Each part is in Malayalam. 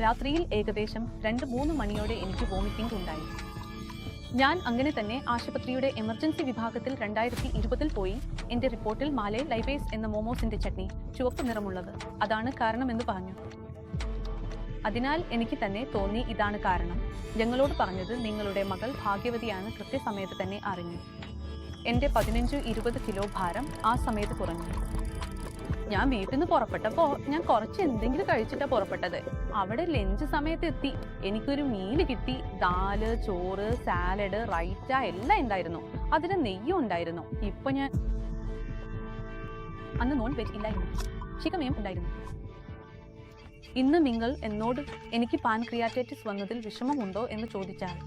രാത്രിയിൽ ഏകദേശം 2-3 മണിയോടെ എനിക്ക് വോമിറ്റിംഗ് ഉണ്ടായി. ഞാൻ അങ്ങനെ തന്നെ ആശുപത്രിയുടെ എമർജൻസി വിഭാഗത്തിൽ 2020 പോയി. എന്റെ റിപ്പോർട്ടിൽ മാലെ ലൈബേസ് എന്ന മോമോസിന്റെ ചട്നി, ചുവപ്പ് നിറമുള്ളത്, അതാണ് കാരണമെന്ന് പറഞ്ഞു. അതിനാൽ എനിക്ക് തന്നെ തോന്നി ഇതാണ് കാരണം. ഞങ്ങളോട് പറഞ്ഞത് നിങ്ങളുടെ മകൾ ഭാഗ്യവതിയാണ്, കൃത്യസമയത്ത് തന്നെ അറിഞ്ഞു. എന്റെ 15-20 കിലോ ഭാരം ആ സമയത്ത് കുറഞ്ഞു. ഞാൻ വീട്ടിൽ നിന്ന് പുറപ്പെട്ടപ്പോ ഞാൻ കുറച്ച് എന്തെങ്കിലും കഴിച്ചിട്ടാ പുറപ്പെട്ടത്. അവിടെ ലഞ്ച് സമയത്ത് എത്തി. എനിക്കൊരു മീല് കിട്ടി. ദാല്, ചോറ്, സാലഡ്, റൈറ്റ എല്ലാം ഉണ്ടായിരുന്നു. അതിന് നെയ്യും ഉണ്ടായിരുന്നു. ഇപ്പൊ ഞാൻ അന്ന് നോൺ വെജ് ഇല്ലായിരുന്നു, ചിക്കമേയും ഉണ്ടായിരുന്നു. ഇന്ന് നിങ്ങൾ എന്നോട് എനിക്ക് പാൻക്രിയാറ്റൈറ്റിസ് വന്നതിൽ വിഷമമുണ്ടോ എന്ന് ചോദിച്ചാൽ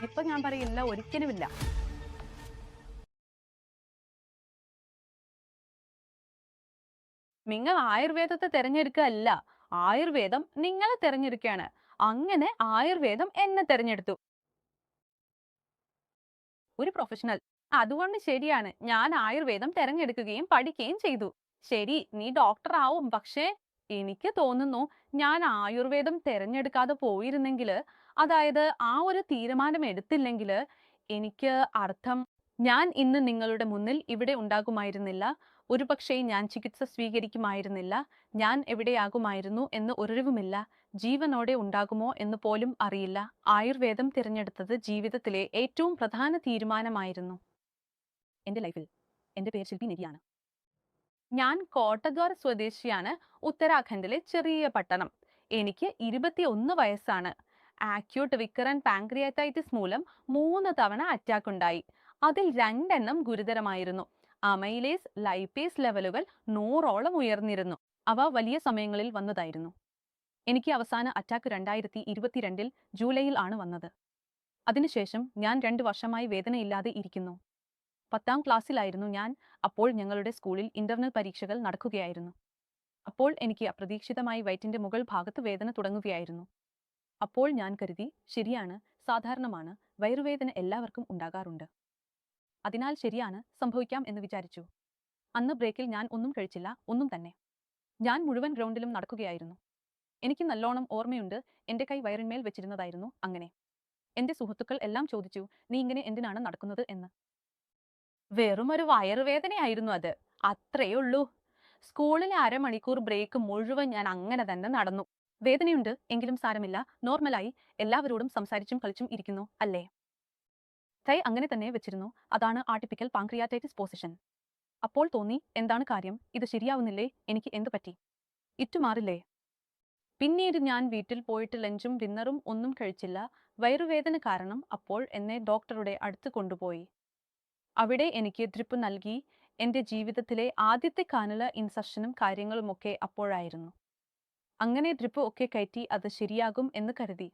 ഇപ്പൊ ഞാൻ പറയില്ല, ഒരിക്കലുമില്ല. നിങ്ങൾ ആയുർവേദത്തെ തിരഞ്ഞെടുക്കുകയല്ല, ആയുർവേദം നിങ്ങളെ തിരഞ്ഞെടുക്കുകയാണ്. അങ്ങനെ ആയുർവേദം എന്നെ തിരഞ്ഞെടുത്തു. ഒരു പ്രൊഫഷണൽ. അതുകൊണ്ട് ശരിയാണ്, ഞാൻ ആയുർവേദം തിരഞ്ഞെടുക്കുകയും പഠിക്കുകയും ചെയ്തു. ശരി, നീ ഡോക്ടർ ആവും. പക്ഷേ എനിക്ക് തോന്നുന്നു ഞാൻ ആയുർവേദം തിരഞ്ഞെടുക്കാതെ പോയിരുന്നെങ്കിൽ, അതായത് ആ ഒരു തീരുമാനം എടുത്തില്ലെങ്കിൽ, എനിക്ക് അർത്ഥം ഞാൻ ഇന്ന് നിങ്ങളുടെ മുന്നിൽ ഇവിടെ ഉണ്ടാകുമായിരുന്നില്ല. ഒരുപക്ഷേ ഞാൻ ചികിത്സ സ്വീകരിക്കുമായിരുന്നില്ല. ഞാൻ എവിടെയാകുമായിരുന്നു എന്ന് ഒരറിവുമില്ല. ജീവനോടെ ഉണ്ടാകുമോ എന്ന് പോലും അറിയില്ല. ആയുർവേദം തിരഞ്ഞെടുത്തത് ജീവിതത്തിലെ ഏറ്റവും പ്രധാന തീരുമാനമായിരുന്നു എന്റെ ലൈഫിൽ. എന്റെ പേര് ശില്പി നെരിയാണ്. ഞാൻ കോട്ടദ്വാർ സ്വദേശിയാണ്, ഉത്തരാഖണ്ഡിലെ ചെറിയ പട്ടണം. എനിക്ക് 21 വയസ്സാണ്. ആക്യൂട്ട് വിക്കറന്റ് പാൻക്രിയാറ്റൈറ്റിസ് മൂലം 3 തവണ അറ്റാക്ക് ഉണ്ടായി. അതിൽ 2 എണ്ണം ഗുരുതരമായിരുന്നു. അമൈലേസ്, ലൈപ്പേസ് ലെവലുകൾ 100ഓളം ഉയർന്നിരുന്നു. അവ വലിയ സമയങ്ങളിൽ വന്നതായിരുന്നു. എനിക്ക് അവസാന അറ്റാക്ക് 2022 ജൂലൈയിൽ ആണ് വന്നത്. അതിനുശേഷം ഞാൻ 2 വർഷമായി വേദനയില്ലാതെ ഇരിക്കുന്നു. 10ാം ക്ലാസ്സിലായിരുന്നു ഞാൻ. അപ്പോൾ ഞങ്ങളുടെ സ്കൂളിൽ ഇന്റർണൽ പരീക്ഷകൾ നടക്കുകയായിരുന്നു. അപ്പോൾ എനിക്ക് അപ്രതീക്ഷിതമായി വയറ്റിന്റെ മുകൾ ഭാഗത്ത് വേദന തുടങ്ങുകയായിരുന്നു. അപ്പോൾ ഞാൻ കരുതി, ശരിയാണ്, സാധാരണമാണ്, വയറുവേദന എല്ലാവർക്കും ഉണ്ടാകാറുണ്ട്. അതിനാൽ ശരിയാണ്, സംഭവിക്കാം എന്ന് വിചാരിച്ചു. അന്ന് ബ്രേക്കിൽ ഞാൻ ഒന്നും കഴിച്ചില്ല, ഒന്നും തന്നെ. ഞാൻ മുഴുവൻ ഗ്രൗണ്ടിലും നടക്കുകയായിരുന്നു. എനിക്ക് നല്ലോണം ഓർമ്മയുണ്ട്, എന്റെ കൈ വയറിന്മേൽ വെച്ചിരുന്നതായിരുന്നു. അങ്ങനെ എന്റെ സുഹൃത്തുക്കൾ എല്ലാം ചോദിച്ചു, നീ ഇങ്ങനെ എന്തിനാണ് നടക്കുന്നത് എന്ന്. വെറും ഒരു വയറുവേദനയായിരുന്നു അത്, അത്രയേ ഉള്ളൂ. സ്കൂളിലെ അരമണിക്കൂർ ബ്രേക്ക് മുഴുവൻ ഞാൻ അങ്ങനെ തന്നെ നടന്നു. വേദനയുണ്ട്, എങ്കിലും സാരമില്ല, നോർമലായി എല്ലാവരോടും സംസാരിച്ചും കളിച്ചും ഇരിക്കുന്നു, അല്ലേ? കൈ അങ്ങനെ തന്നെ വെച്ചിരുന്നു. അതാണ് ആർട്ടിപ്പിക്കൽ പാൻക്രിയാറ്റൈറ്റിസ് പൊസിഷൻ. അപ്പോൾ തോന്നി, എന്താണ് കാര്യം, ഇത് ശരിയാവുന്നില്ലേ, എനിക്ക് എന്തു പറ്റി, ഇറ്റുമാറില്ലേ? പിന്നീട് ഞാൻ വീട്ടിൽ പോയിട്ട് ലഞ്ചും ഡിന്നറും ഒന്നും കഴിച്ചില്ല, വയറുവേദന കാരണം. അപ്പോൾ എന്നെ ഡോക്ടറുടെ അടുത്ത് കൊണ്ടുപോയി. അവിടെ എനിക്ക് ഡ്രിപ്പ് നൽകി. എന്റെ ജീവിതത്തിലെ ആദ്യത്തെ കാനുല ഇൻസെക്ഷനും കാര്യങ്ങളുമൊക്കെ അപ്പോഴായിരുന്നു. അങ്ങനെ ഡ്രിപ്പ് ഒക്കെ കയറ്റി അത് ശരിയാകും എന്ന് കരുതി.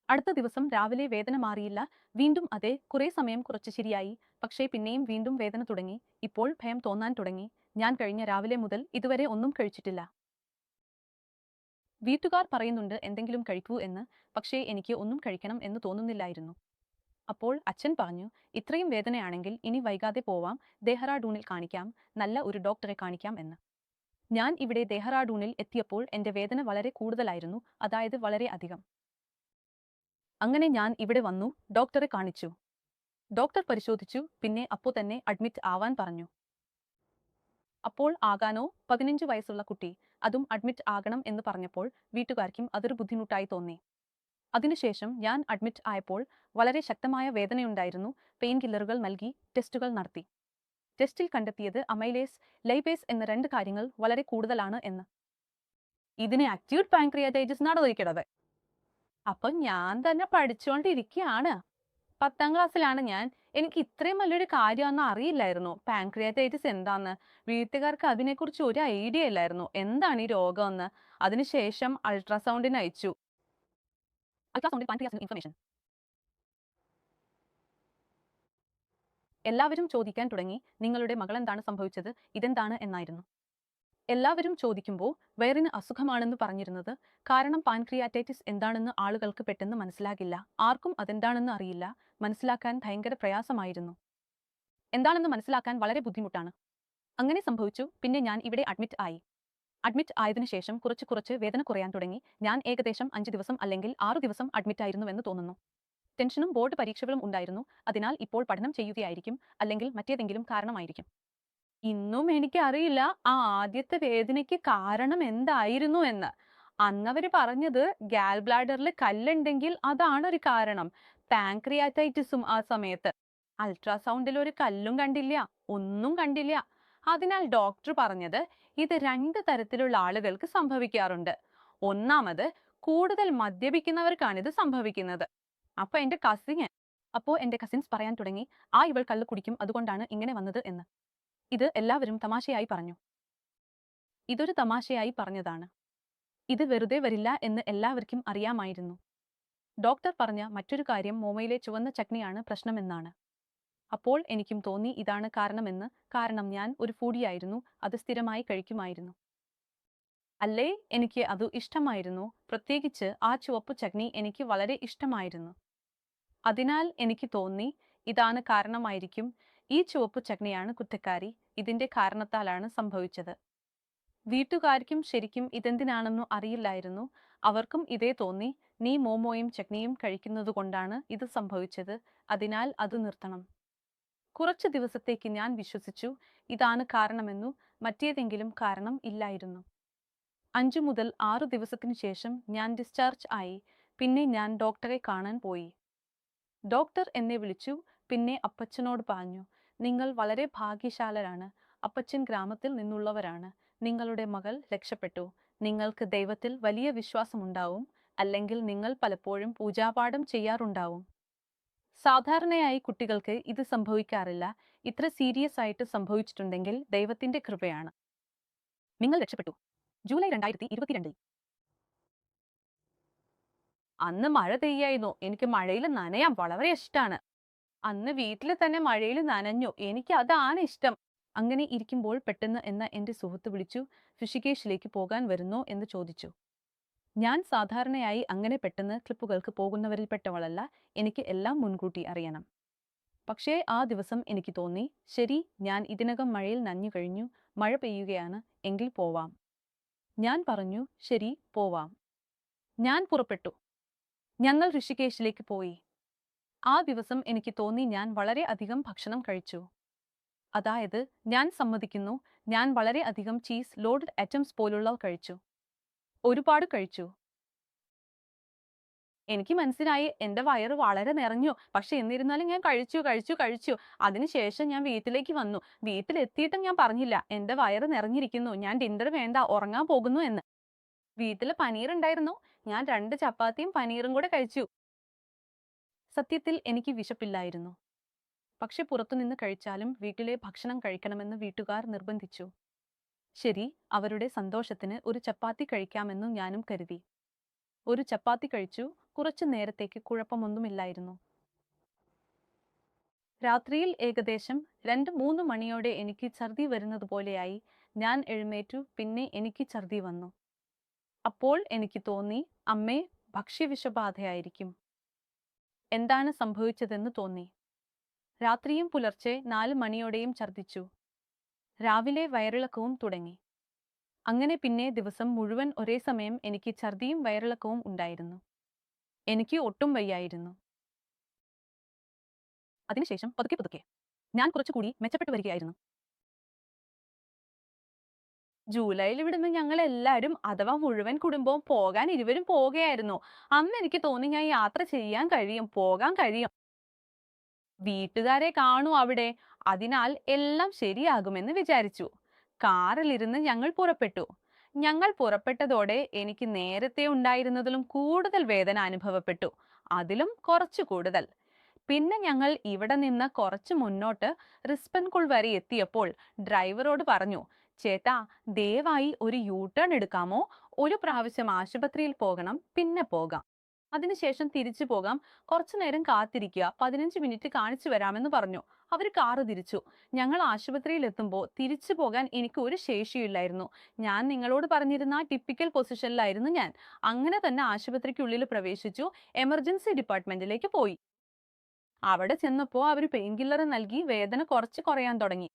അടുത്ത ദിവസം രാവിലെ വേദന മാറിയില്ല. വീണ്ടും അതെ, കുറെ സമയം കുറച്ച് ശരിയായി. പക്ഷേ പിന്നെയും വീണ്ടും വേദന തുടങ്ങി. ഇപ്പോൾ ഭയം തോന്നാൻ തുടങ്ങി. ഞാൻ കഴിഞ്ഞ രാവിലെ മുതൽ ഇതുവരെ ഒന്നും കഴിച്ചിട്ടില്ല. വീട്ടുകാർ പറയുന്നുണ്ട് എന്തെങ്കിലും കഴിക്കൂ എന്ന്. പക്ഷേ എനിക്ക് ഒന്നും കഴിക്കണം എന്ന് തോന്നുന്നില്ലായിരുന്നു. അപ്പോൾ അച്ഛൻ പറഞ്ഞു, ഇത്രയും വേദനയാണെങ്കിൽ ഇനി വൈകാതെ പോവാം, ദെഹ്റാഡൂണിൽ കാണിക്കാം, നല്ല ഒരു ഡോക്ടറെ കാണിക്കാം എന്ന്. ഞാൻ ഇവിടെ ദെഹ്റാഡൂണിൽ എത്തിയപ്പോൾ എന്റെ വേദന വളരെ കൂടുതലായിരുന്നു, അതായത് വളരെ അധികം. അങ്ങനെ ഞാൻ ഇവിടെ വന്നു, ഡോക്ടറെ കാണിച്ചു. ഡോക്ടർ പരിശോധിച്ചു, പിന്നെ അപ്പോൾ തന്നെ അഡ്മിറ്റ് ആവാൻ പറഞ്ഞു. അപ്പോൾ ആകാനോ, 15 വയസ്സുള്ള കുട്ടി, അതും അഡ്മിറ്റ് ആകണം എന്ന് പറഞ്ഞപ്പോൾ വീട്ടുകാർക്കും അതൊരു ബുദ്ധിമുട്ടായി തോന്നി. അതിനുശേഷം ഞാൻ അഡ്മിറ്റ് ആയപ്പോൾ വളരെ ശക്തമായ വേദനയുണ്ടായിരുന്നു. പെയിൻ കില്ലറുകൾ നൽകി ടെസ്റ്റുകൾ നടത്തി. ടെസ്റ്റിൽ കണ്ടെത്തിയത് അമൈലേസ്, ലൈബേസ് എന്ന 2 കാര്യങ്ങൾ വളരെ കൂടുതലാണ് എന്ന്. ഇതിനെ അക്യൂട്ട് പാൻക്രിയാറ്റൈറ്റിസ് നടന്നിരിക്കണത്. അപ്പൊ ഞാൻ തന്നെ പഠിച്ചുകൊണ്ടിരിക്കുകയാണ്. 10ാം ക്ലാസ്സിലാണ് ഞാൻ. എനിക്ക് ഇത്രയും വലിയൊരു കാര്യമൊന്നും അറിയില്ലായിരുന്നു, പാൻക്രിയാറ്റൈറ്റിസ് എന്താന്ന്. വീട്ടുകാർക്ക് അതിനെക്കുറിച്ച് ഒരു ഐഡിയ ഇല്ലായിരുന്നു, എന്താണ് ഈ രോഗമെന്ന്. അതിനുശേഷം അൾട്രാസൗണ്ടിന് അയച്ചു. അൾട്രാസൗണ്ടിൽ പാൻക്രിയാസിന് ഇൻഫർമേഷൻ. എല്ലാവരും ചോദിക്കാൻ തുടങ്ങി, നിങ്ങളുടെ മകൾ എന്താണ് സംഭവിച്ചത്, ഇതെന്താണ് എന്നായിരുന്നു. എല്ലാവരും ചോദിക്കുമ്പോൾ വയറിന് അസുഖമാണെന്ന് പറഞ്ഞിരുന്നത്. കാരണം പാൻക്രിയാറ്റൈറ്റിസ് എന്താണെന്ന് ആളുകൾക്ക് പെട്ടെന്ന് മനസ്സിലാകില്ല. ആർക്കും അതെന്താണെന്ന് അറിയില്ല. മനസ്സിലാക്കാൻ ഭയങ്കര പ്രയാസമായിരുന്നു. എന്താണെന്ന് മനസ്സിലാക്കാൻ വളരെ ബുദ്ധിമുട്ടാണ്. അങ്ങനെ സംഭവിച്ചു. പിന്നെ ഞാൻ ഇവിടെ അഡ്മിറ്റ് ആയി. അഡ്മിറ്റ് ആയതിനു ശേഷം കുറച്ച് കുറച്ച് വേദന കുറയാൻ തുടങ്ങി. ഞാൻ ഏകദേശം 5 ദിവസം അല്ലെങ്കിൽ 6 ദിവസം അഡ്മിറ്റ് ആയിരുന്നുവെന്ന് തോന്നുന്നു. ടെൻഷനും ബോർഡ് പരീക്ഷകളും ഉണ്ടായിരുന്നു. അതിനാൽ ഇപ്പോൾ പഠനം ചെയ്യുകയായിരിക്കും, അല്ലെങ്കിൽ മറ്റേതെങ്കിലും കാരണമായിരിക്കും. ഇന്നും എനിക്ക് അറിയില്ല ആ ആദ്യത്തെ വേദനയ്ക്ക് കാരണം എന്തായിരുന്നു എന്ന്. അന്നവര് പറഞ്ഞത് ഗാൽ ബ്ലാഡറിൽ കല്ലുണ്ടെങ്കിൽ അതാണ് ഒരു കാരണം. പാൻക്രിയാറ്റൈറ്റിസും ആ സമയത്ത്. അൾട്രാസൗണ്ടിൽ ഒരു കല്ലും കണ്ടില്ല, ഒന്നും കണ്ടില്ല. അതിനാൽ ഡോക്ടർ പറഞ്ഞത് ഇത് 2 തരത്തിലുള്ള ആളുകൾക്ക് സംഭവിക്കാറുണ്ട്. ഒന്നാമത്, കൂടുതൽ മദ്യപിക്കുന്നവർക്കാണിത് സംഭവിക്കുന്നത്. അപ്പൊ എന്റെ കസിൻസ് പറയാൻ തുടങ്ങി, ഇവൾ കള്ള് കുടിക്കും, അതുകൊണ്ടാണ് ഇങ്ങനെ വന്നത് എന്ന്. ഇത് എല്ലാവരും തമാശയായി പറഞ്ഞു. ഇതൊരു തമാശയായി പറഞ്ഞതാണ്. ഇത് വെറുതെ വരില്ല എന്ന് എല്ലാവർക്കും അറിയാമായിരുന്നു. ഡോക്ടർ പറഞ്ഞ മറ്റൊരു കാര്യം മോമയിലെ ചുവന്ന ചട്നിയാണ് പ്രശ്നമെന്നാണ്. അപ്പോൾ എനിക്കും തോന്നി ഇതാണ് കാരണമെന്ന്. കാരണം ഞാൻ ഒരു ഫൂഡിയായിരുന്നു, അത് സ്ഥിരമായി കഴിക്കുമായിരുന്നു. അല്ലേ, എനിക്ക് അത് ഇഷ്ടമായിരുന്നു. പ്രത്യേകിച്ച് ആ ചുവപ്പു ചട്നി എനിക്ക് വളരെ ഇഷ്ടമായിരുന്നു. അതിനാൽ എനിക്ക് തോന്നി ഇതാണ് കാരണമായിരിക്കും. ഈ ചുവപ്പു ചട്നിയാണ് കുറ്റക്കാരി. ഇതിന്റെ കാരണത്താലാണ് സംഭവിച്ചത്. വീട്ടുകാർക്കും ശരിക്കും ഇതെന്തിനാണെന്നു അറിയില്ലായിരുന്നു. അവർക്കും ഇതേ തോന്നി. നീ മോമോയും ചട്നിയും കഴിക്കുന്നതുകൊണ്ടാണ് ഇത് സംഭവിച്ചത്. അതിനാൽ അത് നിർത്തണം. കുറച്ചു ദിവസത്തേക്ക് ഞാൻ വിശ്വസിച്ചു ഇതാണ് കാരണമെന്നു. മറ്റേതെങ്കിലും കാരണം ഇല്ലായിരുന്നു. 5 മുതൽ 6 ദിവസത്തിനു ശേഷം ഞാൻ ഡിസ്ചാർജ് ആയി. പിന്നെ ഞാൻ ഡോക്ടറെ കാണാൻ പോയി. ഡോക്ടർ എന്നെ വിളിച്ചു. പിന്നെ അപ്പച്ചനോട് പറഞ്ഞു, നിങ്ങൾ വളരെ ഭാഗ്യശാലരാണ്. അപ്പച്ചൻ ഗ്രാമത്തിൽ നിന്നുള്ളവരാണ്. നിങ്ങളുടെ മകൾ രക്ഷപ്പെട്ടു. നിങ്ങൾക്ക് ദൈവത്തിൽ വലിയ വിശ്വാസമുണ്ടാവും. അല്ലെങ്കിൽ നിങ്ങൾ പലപ്പോഴും പൂജാപാഠം ചെയ്യാറുണ്ടാവും. സാധാരണയായി കുട്ടികൾക്ക് ഇത് സംഭവിക്കാറില്ല. ഇത്ര സീരിയസ് ആയിട്ട് സംഭവിച്ചിട്ടുണ്ടെങ്കിൽ ദൈവത്തിന്റെ കൃപയാണ്. നിങ്ങൾ രക്ഷപ്പെട്ടു. ജൂലൈ 2022. അന്ന് മഴ പെയ്യായിരുന്നു. എനിക്ക് മഴയിൽ നനയാൻ വളരെ ഇഷ്ടമാണ്. അന്ന് വീട്ടിൽ തന്നെ മഴയിൽ നനഞ്ഞു. എനിക്ക് അതാണ് ഇഷ്ടം. അങ്ങനെ ഇരിക്കുമ്പോൾ പെട്ടെന്ന് എന്റെ സുഹൃത്ത് വിളിച്ചു. ഋഷികേശിലേക്ക് പോകാൻ വരുന്നോ എന്ന് ചോദിച്ചു. ഞാൻ സാധാരണയായി അങ്ങനെ പെട്ടെന്ന് ട്രിപ്പുകൾക്ക് പോകുന്നവരിൽപ്പെട്ടവളല്ല. എനിക്ക് എല്ലാം മുൻകൂട്ടി അറിയണം. പക്ഷേ ആ ദിവസം എനിക്ക് തോന്നി, ശരി, ഞാൻ ഇതിനകം മഴയിൽ നനഞ്ഞു കഴിഞ്ഞു. മഴ പെയ്യുകയാണ്, എങ്കിൽ പോവാം. ഞാൻ പറഞ്ഞു, ശരി, പോവാം. ഞാൻ പുറപ്പെട്ടു. ഞങ്ങൾ ഋഷികേശിലേക്ക് പോയി. ആ ദിവസം എനിക്ക് തോന്നി ഞാൻ വളരെ അധികം ഭക്ഷണം കഴിച്ചു. അതായത്, ഞാൻ സമ്മതിക്കുന്നു, ഞാൻ വളരെ അധികം ചീസ് ലോഡഡ് ഐറ്റംസ് പോലുള്ളവ കഴിച്ചു. ഒരുപാട് കഴിച്ചു. എനിക്ക് മനസ്സിലായി എന്റെ വയറ് വളരെ നിറഞ്ഞു. പക്ഷെ എന്നിരുന്നാലും ഞാൻ കഴിച്ചു. അതിനുശേഷം ഞാൻ വീട്ടിലേക്ക് വന്നു. വീട്ടിലെത്തിയിട്ടും ഞാൻ പറഞ്ഞില്ല എന്റെ വയറ് നിറഞ്ഞിരിക്കുന്നു, ഞാൻ ഡിന്നർ വേണ്ട, ഉറങ്ങാൻ പോകുന്നു എന്ന്. വീട്ടില് പനീർ ഉണ്ടായിരുന്നു. ഞാൻ 2 ചപ്പാത്തിയും പനീറും കൂടെ കഴിച്ചു. സത്യത്തിൽ എനിക്ക് വിശപ്പില്ലായിരുന്നു. പക്ഷെ പുറത്തുനിന്ന് കഴിച്ചാലും വീട്ടിലെ ഭക്ഷണം കഴിക്കണമെന്ന് വീട്ടുകാർ നിർബന്ധിച്ചു. ശരി, അവരുടെ സന്തോഷത്തിന് ഒരു ചപ്പാത്തി കഴിക്കാമെന്നു ഞാനും കരുതി. ഒരു ചപ്പാത്തി കഴിച്ചു. കുറച്ചു നേരത്തേക്ക് കുഴപ്പമൊന്നുമില്ലായിരുന്നു. രാത്രിയിൽ ഏകദേശം 2-3 മണിയോടെ എനിക്ക് ഛർദി വരുന്നത് പോലെയായി. ഞാൻ എഴുന്നേറ്റു. പിന്നെ എനിക്ക് ഛർദി വന്നു. അപ്പോൾ എനിക്ക് തോന്നി, അമ്മേ, ഭക്ഷ്യവിഷബാധയായിരിക്കും. എന്താണ് സംഭവിച്ചതെന്ന് തോന്നി. രാത്രിയും പുലർച്ചെ 4 മണിയോടെയും ഛർദിച്ചു. രാവിലെ വയറിളക്കവും തുടങ്ങി. അങ്ങനെ പിന്നെ ദിവസം മുഴുവൻ ഒരേ സമയം എനിക്ക് ഛർദിയും വയറിളക്കവും ഉണ്ടായിരുന്നു. എനിക്ക് ഒട്ടും വയ്യായിരുന്നു. അതിനുശേഷം പതുക്കെ ഞാൻ കുറച്ചുകൂടി മെച്ചപ്പെട്ടു വരികയായിരുന്നു. ജൂലൈയിൽ ഇവിടുന്ന് ഞങ്ങൾ എല്ലാവരും, അഥവാ മുഴുവൻ കുടുംബവും പോകാൻ ഇരുവരും പോവുകയായിരുന്നു. അന്ന് എനിക്ക് തോന്നി ഞാൻ യാത്ര ചെയ്യാൻ കഴിയും, പോകാൻ കഴിയും. വീട്ടുകാരെ കാണൂ അവിടെ. അതിനാൽ എല്ലാം ശരിയാകുമെന്ന് വിചാരിച്ചു. കാറിലിരുന്ന് ഞങ്ങൾ പുറപ്പെട്ടു. ഞങ്ങൾ പുറപ്പെട്ടതോടെ എനിക്ക് നേരത്തെ ഉണ്ടായിരുന്നതിലും കൂടുതൽ വേദന അനുഭവപ്പെട്ടു. അതിലും കുറച്ചു കൂടുതൽ. പിന്നെ ഞങ്ങൾ ഇവിടെ നിന്ന് കുറച്ച് മുന്നോട്ട് റിസ്പൻകുൾ വരെ എത്തിയപ്പോൾ ഡ്രൈവറോട് പറഞ്ഞു, ചേട്ടാ, ദയവായി ഒരു യൂ ടേൺ എടുക്കാമോ? ഒരു പ്രാവശ്യം ആശുപത്രിയിൽ പോകണം, പിന്നെ പോകാം. അതിനുശേഷം തിരിച്ചു പോകാം. കുറച്ചു നേരം കാത്തിരിക്കുക, 15 മിനിറ്റ് കാണിച്ചു വരാമെന്ന് പറഞ്ഞു. അവർ കാറ് തിരിച്ചു. ഞങ്ങൾ ആശുപത്രിയിൽ എത്തുമ്പോൾ തിരിച്ചു പോകാൻ എനിക്ക് ഒരു ശേഷിയില്ലായിരുന്നു. ഞാൻ നിങ്ങളോട് പറഞ്ഞിരുന്ന ടിപ്പിക്കൽ പൊസിഷനിലായിരുന്നു ഞാൻ. അങ്ങനെ തന്നെ ആശുപത്രിക്കുള്ളിൽ പ്രവേശിച്ചു. എമർജൻസി ഡിപ്പാർട്ട്മെന്റിലേക്ക് പോയി. അവിടെ ചെന്നപ്പോൾ അവർ പെയിൻ കില്ലർ നൽകി വേദന കുറച്ച് കുറയാൻ തുടങ്ങി.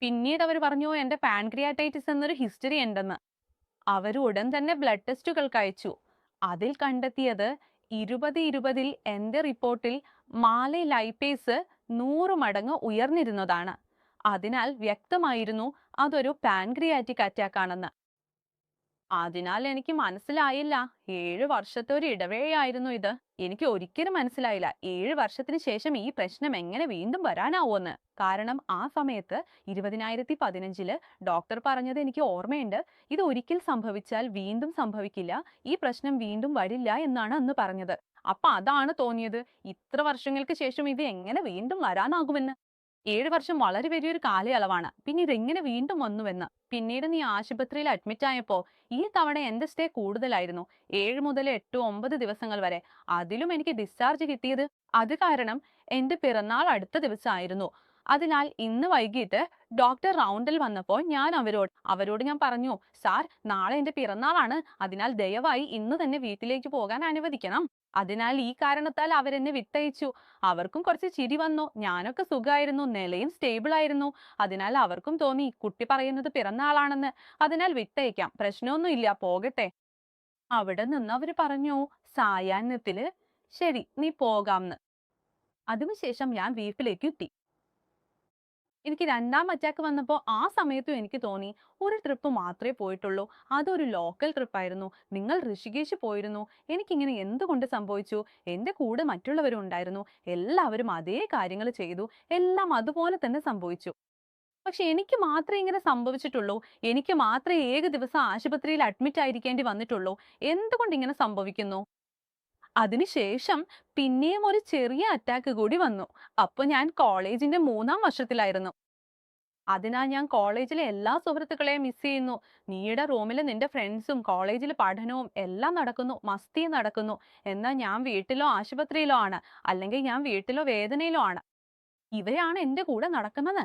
പിന്നീട് അവർ പറഞ്ഞു എന്റെ പാൻക്രിയാറ്റൈറ്റിസ് എന്നൊരു ഹിസ്റ്ററി ഉണ്ടെന്ന്. അവർ ഉടൻ തന്നെ ബ്ലഡ് ടെസ്റ്റുകൾക്ക് അയച്ചു. അതിൽ കണ്ടെത്തിയത് 20-20-ൽ എന്റെ റിപ്പോർട്ടിൽ മാലൈ ലൈപ്പേസ് 100 മടങ്ങ് ഉയർന്നിരുന്നതാണ്. അതിനാൽ വ്യക്തമായിരുന്നു അതൊരു പാൻക്രിയാറ്റിക് അറ്റാക്ക് ആണെന്ന്. അതിനാൽ എനിക്ക് മനസ്സിലായില്ല. 7 വർഷത്തെ ഒരു ഇടവേളയായിരുന്നു ഇത്. എനിക്ക് ഒരിക്കലും മനസ്സിലായില്ല 7 വർഷത്തിന് ശേഷം ഈ പ്രശ്നം എങ്ങനെ വീണ്ടും വരാനാവുമെന്ന്. കാരണം ആ സമയത്ത് 2015-ല് ഡോക്ടർ പറഞ്ഞത് എനിക്ക് ഓർമ്മയുണ്ട്. ഇത് ഒരിക്കൽ സംഭവിച്ചാൽ വീണ്ടും സംഭവിക്കില്ല, ഈ പ്രശ്നം വീണ്ടും വരില്ല എന്നാണ് അന്ന് പറഞ്ഞത്. അപ്പൊ അതാണ് തോന്നിയത്, ഇത്ര വർഷങ്ങൾക്ക് ശേഷം ഇത് എങ്ങനെ വീണ്ടും വരാനാകുമെന്ന്. 7 വർഷം വളരെ വലിയൊരു കാലയളവാണ്. പിന്നെ ഇതെങ്ങനെ വീണ്ടും വന്നുവെന്ന്. പിന്നീട് നീ ആശുപത്രിയിൽ അഡ്മിറ്റ് ആയപ്പോ ഈ തവണ എന്റെ സ്റ്റേ കൂടുതലായിരുന്നു. 7 മുതൽ 8, 9 ദിവസങ്ങൾ വരെ. അതിലും എനിക്ക് ഡിസ്ചാർജ് കിട്ടിയത് അത് കാരണം എന്റെ പിറന്നാൾ അടുത്ത ദിവസമായിരുന്നു. അതിനാൽ ഇന്ന് വൈകിട്ട് ഡോക്ടർ റൗണ്ടിൽ വന്നപ്പോൾ ഞാൻ അവരോട് ഞാൻ പറഞ്ഞു, സാർ, നാളെ എന്റെ പിറന്നാളാണ്, അതിനാൽ ദയവായി ഇന്ന് തന്നെ വീട്ടിലേക്ക് പോകാൻ അനുവദിക്കണം. അതിനാൽ ഈ കാരണത്താൽ അവരെന്നെ വിട്ടയച്ചു. അവർക്കും കുറച്ച് ചിരി വന്നു. ഞാനൊക്കെ സുഖമായിരുന്നു, നിലയും സ്റ്റേബിൾ ആയിരുന്നു. അതിനാൽ അവർക്കും തോന്നി കുട്ടി പറയുന്നത് പിറന്നാളാണെന്ന്. അതിനാൽ വിട്ടയക്കാം, പ്രശ്നമൊന്നുമില്ല, പോകട്ടെ. അവിടെ നിന്ന് അവര് പറഞ്ഞു സായാഹ്നത്തില്, ശരി നീ പോകാംന്ന്. അതിനുശേഷം ഞാൻ വീട്ടിലേക്ക് എത്തി. എനിക്ക് രണ്ടാം അറ്റാക്ക് വന്നപ്പോൾ ആ സമയത്തും എനിക്ക് തോന്നി ഒരു ട്രിപ്പ് മാത്രമേ പോയിട്ടുള്ളൂ, അതൊരു ലോക്കൽ ട്രിപ്പായിരുന്നു. നിങ്ങൾ ഋഷികേശ് പോയിരുന്നു. എനിക്കിങ്ങനെ എന്തുകൊണ്ട് സംഭവിച്ചു? എൻ്റെ കൂടെ മറ്റുള്ളവരും ഉണ്ടായിരുന്നു. എല്ലാവരും അതേ കാര്യങ്ങൾ ചെയ്തു. എല്ലാം അതുപോലെ തന്നെ സംഭവിച്ചു. പക്ഷെ എനിക്ക് മാത്രമേ ഇങ്ങനെ സംഭവിച്ചിട്ടുള്ളൂ. എനിക്ക് മാത്രമേ ഏക ദിവസം ആശുപത്രിയിൽ അഡ്മിറ്റ് ആയിരിക്കേണ്ടി വന്നിട്ടുള്ളൂ. എന്തുകൊണ്ട് ഇങ്ങനെ സംഭവിക്കുന്നു? അതിനുശേഷം പിന്നെയും ഒരു ചെറിയ അറ്റാക്ക് കൂടി വന്നു. അപ്പൊ ഞാൻ കോളേജിന്റെ 3-ാം വർഷത്തിലായിരുന്നു. അതിനാൽ ഞാൻ കോളേജിലെ എല്ലാ സുഹൃത്തുക്കളെയും മിസ് ചെയ്യുന്നു. നീയുടെ റൂമിൽ നിന്റെ ഫ്രണ്ട്സും കോളേജിലെ പഠനവും എല്ലാം നടക്കുന്നു, മസ്തിയും നടക്കുന്നു. എന്നാൽ ഞാൻ വീട്ടിലോ ആശുപത്രിയിലോ ആണ്, അല്ലെങ്കിൽ ഞാൻ വീട്ടിലോ വേദനയിലോ ആണ്. ഇവയാണ് എന്റെ കൂടെ നടക്കുന്നത്.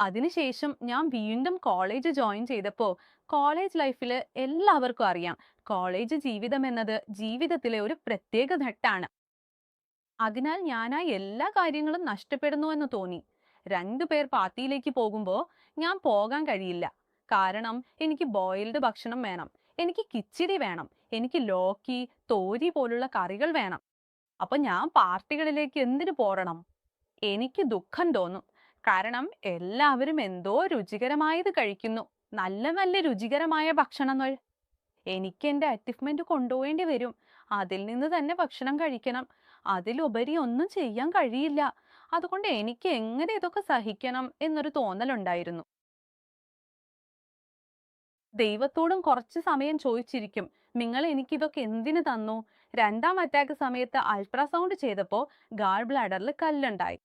അതിനുശേഷം ഞാൻ വീണ്ടും കോളേജ് ജോയിൻ ചെയ്തപ്പോൾ കോളേജ് ലൈഫിൽ എല്ലാവർക്കും അറിയാം, കോളേജ് ജീവിതം എന്നത് ജീവിതത്തിലെ ഒരു പ്രത്യേക ഘട്ടാണ്. അതിനാൽ ഞാനാ എല്ലാ കാര്യങ്ങളും നഷ്ടപ്പെടുന്നു എന്ന് തോന്നി. 2 പേർ പാർട്ടിയിലേക്ക് പോകുമ്പോൾ ഞാൻ പോകാൻ കഴിയില്ല. കാരണം എനിക്ക് ബോയിൽഡ് ഭക്ഷണം വേണം, എനിക്ക് കിച്ചിടി വേണം, എനിക്ക് ലോക്കി, തോരി പോലുള്ള കറികൾ വേണം. അപ്പൊ ഞാൻ പാർട്ടികളിലേക്ക് എന്തിനു പോരണം? എനിക്ക് ദുഃഖം തോന്നും. കാരണം എല്ലാവരും എന്തോ രുചികരമായത് കഴിക്കുന്നു, നല്ല നല്ല രുചികരമായ ഭക്ഷണങ്ങൾ. എനിക്ക് എന്റെ അച്ചീവ്മെന്റ് കൊണ്ടുപോകേണ്ടി വരും. അതിൽ നിന്ന് തന്നെ ഭക്ഷണം കഴിക്കണം. അതിലുപരി ഒന്നും ചെയ്യാൻ കഴിയില്ല. അതുകൊണ്ട് എനിക്ക് എങ്ങനെ ഇതൊക്കെ സഹിക്കണം എന്നൊരു തോന്നലുണ്ടായിരുന്നു. ദൈവത്തോടും കുറച്ച് സമയം ചോദിച്ചിരിക്കും, നിങ്ങൾ എനിക്കിതൊക്കെ എന്തിനു തന്നു? രണ്ടാം അറ്റാക്ക് സമയത്ത് അൾട്രാസൗണ്ട് ചെയ്തപ്പോൾ ഗാൾ ബ്ലാഡറിൽ കല്ലുണ്ടായി.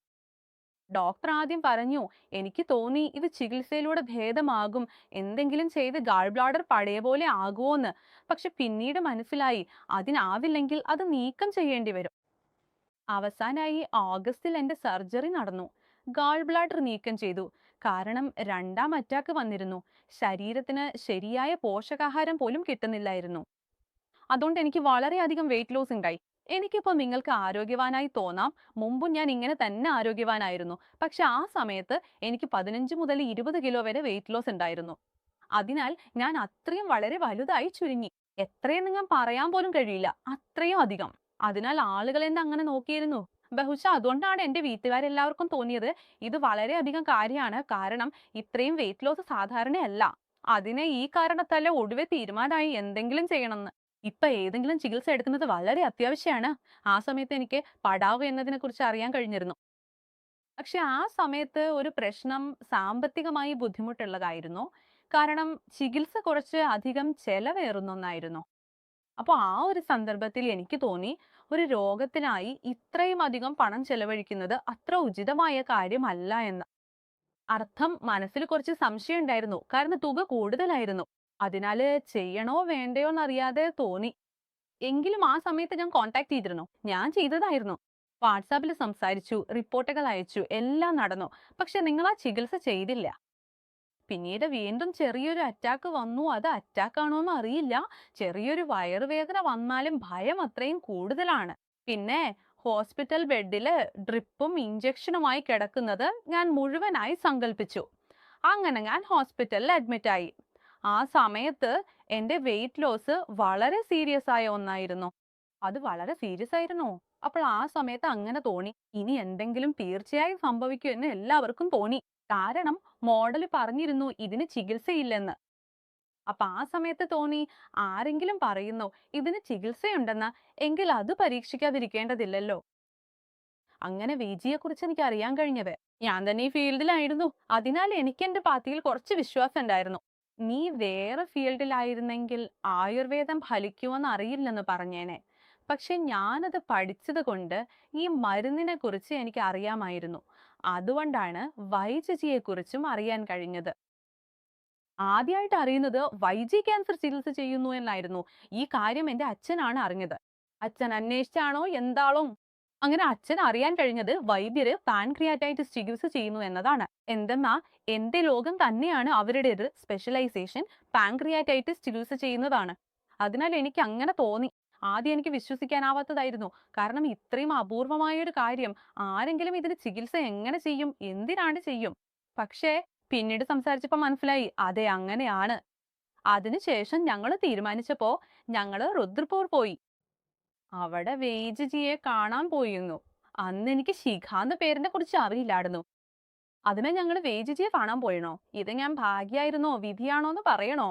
ഡോക്ടർ ആദ്യം പറഞ്ഞു, എനിക്ക് തോന്നി ഇത് ചികിത്സയിലൂടെ ഭേദമാകും, എന്തെങ്കിലും ചെയ്ത് ഗാൾ ബ്ലാഡർ പഴയ പോലെ ആകുമോന്ന്. പക്ഷെ പിന്നീട് മനസ്സിലായി അതിനാവില്ലെങ്കിൽ അത് നീക്കം ചെയ്യേണ്ടി വരും. അവസാനായി ഓഗസ്റ്റിൽ എന്റെ സർജറി നടന്നു. ഗാൾ ബ്ലാഡർ നീക്കം ചെയ്തു. കാരണം രണ്ടാം അറ്റാക്ക് വന്നിരുന്നു. ശരീരത്തിന് ശരിയായ പോഷകാഹാരം പോലും കിട്ടുന്നില്ലായിരുന്നു. അതുകൊണ്ട് എനിക്ക് വളരെയധികം വെയിറ്റ് ലോസ് ഉണ്ടായി. എനിക്കിപ്പോൾ നിങ്ങൾക്ക് ആരോഗ്യവാനായി തോന്നാം. മുമ്പും ഞാൻ ഇങ്ങനെ തന്നെ ആരോഗ്യവാനായിരുന്നു. പക്ഷെ ആ സമയത്ത് എനിക്ക് 15 മുതൽ 20 കിലോ വരെ വെയിറ്റ് ലോസ് ഉണ്ടായിരുന്നു. അതിനാൽ ഞാൻ അത്രയും വളരെ വലുതായി ചുരുങ്ങി. എത്രയെന്ന് ഞാൻ പറയാൻ പോലും കഴിയില്ല, അത്രയും അധികം. അതിനാൽ ആളുകൾ എന്നെ അങ്ങനെ നോക്കിയിരുന്നു. ബഹുശാ അതുകൊണ്ടാണ് എന്റെ വീട്ടുകാരെല്ലാവർക്കും തോന്നിയത് ഇത് വളരെയധികം കാര്യമാണ്. കാരണം ഇത്രയും വെയിറ്റ് ലോസ് സാധാരണയല്ല. അതിനെ ഈ കാരണത്താൽ ഒടുവിൽ തീരുമാനമായി എന്തെങ്കിലും ചെയ്യണമെന്ന്. ഇപ്പൊ ഏതെങ്കിലും ചികിത്സ എടുക്കുന്നത് വളരെ അത്യാവശ്യമാണ്. ആ സമയത്ത് എനിക്ക് പടാവ് എന്നതിനെ കുറിച്ച് അറിയാൻ കഴിഞ്ഞിരുന്നു. പക്ഷെ ആ സമയത്ത് ഒരു പ്രശ്നം സാമ്പത്തികമായി ബുദ്ധിമുട്ടുള്ളതായിരുന്നു. കാരണം ചികിത്സ കുറച്ച് അധികം ചെലവേറുന്ന ഒന്നായിരുന്നു. അപ്പോൾ ആ ഒരു സന്ദർഭത്തിൽ എനിക്ക് തോന്നി ഒരു രോഗത്തിനായി ഇത്രയും അധികം പണം ചെലവഴിക്കുന്നത് അത്ര ഉചിതമായ കാര്യമല്ല എന്ന്. അർത്ഥം മനസ്സിൽ കുറച്ച് സംശയം ഉണ്ടായിരുന്നു, കാരണം തുക കൂടുതലായിരുന്നു. അതിനാല് ചെയ്യണോ വേണ്ടയോ എന്നറിയാതെ തോന്നി. എങ്കിലും ആ സമയത്ത് ഞാൻ കോണ്ടാക്ട് ചെയ്തിരുന്നു. ഞാൻ ചെയ്തതായിരുന്നു. വാട്സാപ്പിൽ സംസാരിച്ചു, റിപ്പോർട്ടുകൾ അയച്ചു, എല്ലാം നടന്നു. പക്ഷെ നിങ്ങൾ ആ ചികിത്സ ചെയ്തില്ല. പിന്നീട് വീണ്ടും ചെറിയൊരു അറ്റാക്ക് വന്നു. അത് അറ്റാക്ക് ആണോന്ന് അറിയില്ല. ചെറിയൊരു വയറുവേദന വന്നാലും ഭയം അത്രയും കൂടുതലാണ്. പിന്നെ ഹോസ്പിറ്റൽ ബെഡില് ഡ്രിപ്പും ഇഞ്ചക്ഷനുമായി കിടക്കുന്നത് ഞാൻ മുഴുവനായി സങ്കല്പിച്ചു. അങ്ങനെ ഞാൻ ഹോസ്പിറ്റലിൽ അഡ്മിറ്റ് ആയി. ആ സമയത്ത് എന്റെ വെയിറ്റ് ലോസ് വളരെ സീരിയസ് ആയ ഒന്നായിരുന്നു. അത് വളരെ സീരിയസ് ആയിരുന്നോ? അപ്പോൾ ആ സമയത്ത് അങ്ങനെ തോന്നി. ഇനി എന്തെങ്കിലും തീർച്ചയായും സംഭവിക്കുമെന്ന് എല്ലാവർക്കും തോന്നി. കാരണം മോഡൽ പറഞ്ഞിരുന്നു ഇതിന് ചികിത്സയില്ലെന്ന്. അപ്പൊ ആ സമയത്ത് തോന്നി, ആരെങ്കിലും പറയുന്നു ഇതിന് ചികിത്സയുണ്ടെന്ന്, എങ്കിൽ അത് പരീക്ഷിക്കാതിരിക്കേണ്ടതില്ലല്ലോ. അങ്ങനെ കുറിച്ച് എനിക്ക് അറിയാൻ കഴിഞ്ഞത്. ഞാൻ തന്നെ ഈ ഫീൽഡിലായിരുന്നു. അതിനാൽ എനിക്ക് എന്റെ പാർട്ടിയിൽ കുറച്ച് വിശ്വാസം ഉണ്ടായിരുന്നു. നീ വേറെ ഫീൽഡിലായിരുന്നെങ്കിൽ ആയുർവേദം ഫലിക്കുമെന്ന് അറിയില്ലെന്ന് പറഞ്ഞേനെ. പക്ഷെ ഞാനത് പഠിച്ചത് കൊണ്ട് ഈ മരുന്നിനെ കുറിച്ച് എനിക്ക് അറിയാമായിരുന്നു. അതുകൊണ്ടാണ് കുറിച്ചും അറിയാൻ കഴിഞ്ഞത്. ആദ്യമായിട്ട് അറിയുന്നത് ക്യാൻസർ ചികിത്സ ചെയ്യുന്നു എന്നായിരുന്നു. ഈ കാര്യം എന്റെ അച്ഛനാണ് അറിഞ്ഞത്. അച്ഛൻ അന്വേഷിച്ചാണോ എന്താണോ, അങ്ങനെ അച്ഛൻ അറിയാൻ കഴിഞ്ഞത് വൈദ്യര് പാൻക്രിയാറ്റൈറ്റിസ് ചികിത്സ ചെയ്യുന്നു എന്നതാണ്. എന്തെന്നാ എന്റെ ലോകം തന്നെയാണ് അവരുടേത് സ്പെഷ്യലൈസേഷൻ പാൻക്രിയാറ്റൈറ്റിസ് ചികിത്സ ചെയ്യുന്നതാണ്. അതിനാൽ എനിക്ക് അങ്ങനെ തോന്നി. ആദ്യം എനിക്ക് വിശ്വസിക്കാനാവാത്തതായിരുന്നു. കാരണം ഇത്രയും അപൂർവമായ ഒരു കാര്യം ആരെങ്കിലും ഇതിന് ചികിത്സ എങ്ങനെ ചെയ്യും, എന്തിനാണ് ചെയ്യും? പക്ഷേ പിന്നീട് സംസാരിച്ചപ്പോ മനസ്സിലായി അതെ അങ്ങനെയാണ്. അതിനുശേഷം ഞങ്ങൾ തീരുമാനിച്ചപ്പോ ഞങ്ങള് രുദ്രപൂർ പോയി. അവിടെ വേജിജിയെ കാണാൻ പോയിരുന്നു. അന്ന് എനിക്ക് ശിഖ എന്ന പേരിനെ കുറിച്ച് അറിയില്ലായിരുന്നു. അതിനെ ഞങ്ങൾ വേജിജിയെ കാണാൻ പോയണോ? ഇത് ഞാൻ ഭാഗ്യായിരുന്നോ വിധിയാണോ എന്ന് പറയണോ?